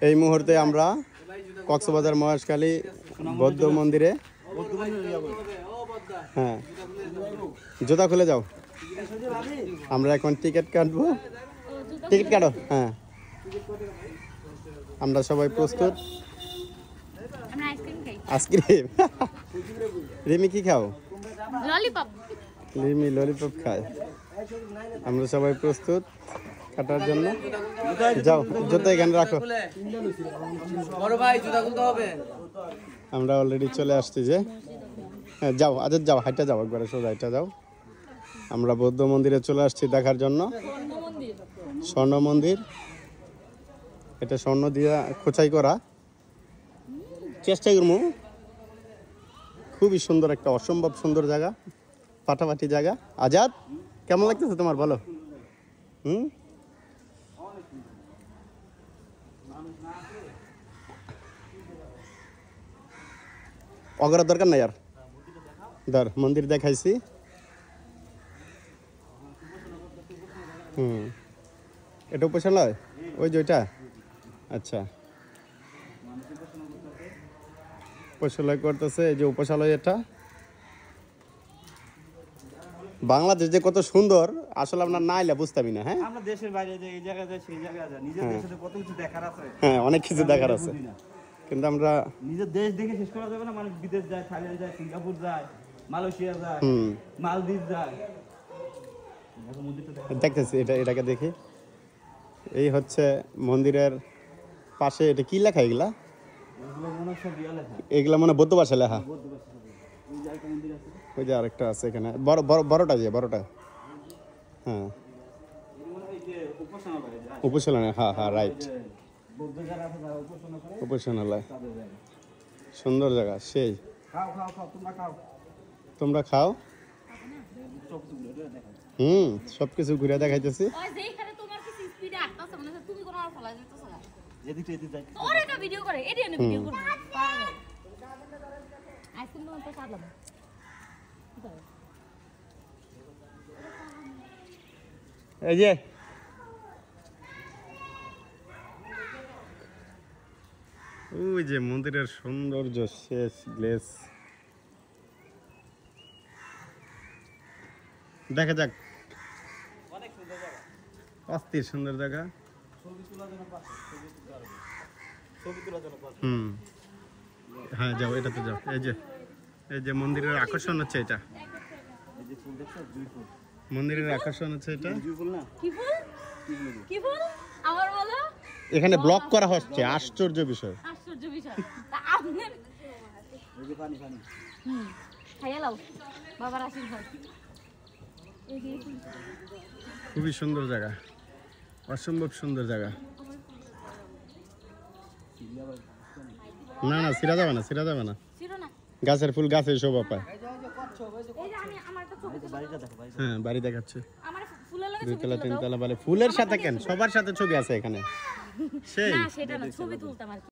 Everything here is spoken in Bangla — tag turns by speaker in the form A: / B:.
A: এই মুহূর্তে আমরা কক্সবাজার মহেশখালী বৌদ্ধ মন্দিরে। হ্যাঁ, জুতা খুলে যাও। আমরা এখন টিকিট কাটবো। টিকিট কাটো। হ্যাঁ, আমরা সবাই প্রস্তুত। আইসক্রিম। রিমি কি খাও?
B: ললিপপ।
A: রিমি ললিপপ খায়। আমরা সবাই প্রস্তুত কাটার জন্য। যাও, জুতা এখানে রাখো।
C: বড় ভাই জুতা খুলতে হবে।
A: আমরা অলরেডি চলে আসছি যে। হ্যাঁ, যাও আজ যাও, হাইটা যাও, একবারে সোজা হাইটা যাও। আমরা বৌদ্ধ মন্দিরে চলে আসছি দেখার জন্য। স্বর্ণ মন্দির, এটা স্বর্ণ দিয়া খোঁচাই করা। চেষ্টা করবো। খুবই সুন্দর একটা, অসম্ভব সুন্দর জায়গা, ফাটাফাটি জায়গা। আজাদ, কেমন লাগতেছে তোমার বলো? অগরার দরকার নাই আর, ধর মন্দির দেখাইছি। এটা উপাসনালয়, ওই যে ওইটা। আচ্ছা, উপাসনালয় করতেছে, এই যে উপাসনালয়। এটা বাংলাদেশ যে কত সুন্দর, আসলে আমরা না এলে বুঝতামই না। হ্যাঁ,
D: আমরা দেশের বাইরে যে এই জায়গায় যাই সেই জায়গায় যাই, নিজের দেশে কত কিছু দেখার আছে।
A: হ্যাঁ, অনেক কিছু দেখার আছে, কিন্তু আমরা
D: নিজের দেশ দেখে শেষ করা যাবে না। মানুষ বিদেশ যায়, থাইল্যান্ড যায়, সিঙ্গাপুর যায়, মালয়েশিয়া যায়, মালদ্বীপ যায়।
A: দেখতেছি এটাকে দেখি। এই হচ্ছে মন্দিরের পাশে, এটা কি লেখা? এগুলা মনে বৌদ্ধ ভাষা লেখা। ওই যে আরেকটা আছে এখানে, বড়টা যে বড়টা। হ্যাঁ, উপাসনালয়। হ্যাঁ হ্যাঁ, রাইট, উপাসনালয়। সুন্দর জায়গা, সেই। তোমরা খাও। সবকিছু ঘুরে দেখাইতেছি। এই যে ওই যে মন্দিরের সৌন্দর্য শেষ গ্লেস। দেখা যাক, অস্থির সুন্দর জায়গা। হ্যাঁ, যাও, এটাতে যাও। এই যে মন্দিরের আকর্ষণ হচ্ছে এটা। মন্দিরের আকর্ষণ হচ্ছে এটা। এখানে ব্লক করা হচ্ছে, আশ্চর্য বিষয়। খুবই সুন্দর জায়গা, অসম্ভব সুন্দর জায়গা। না না, সিরা যাবে না, সিরা যাবে না। গাছের ফুল গাছে শোভা পায়। হ্যাঁ, বাড়ি দেখাচ্ছে, 2 তলা 3 তলা। বলে ফুলের সাথে কেন, সবার সাথে ছবি আছে এখানে। সেই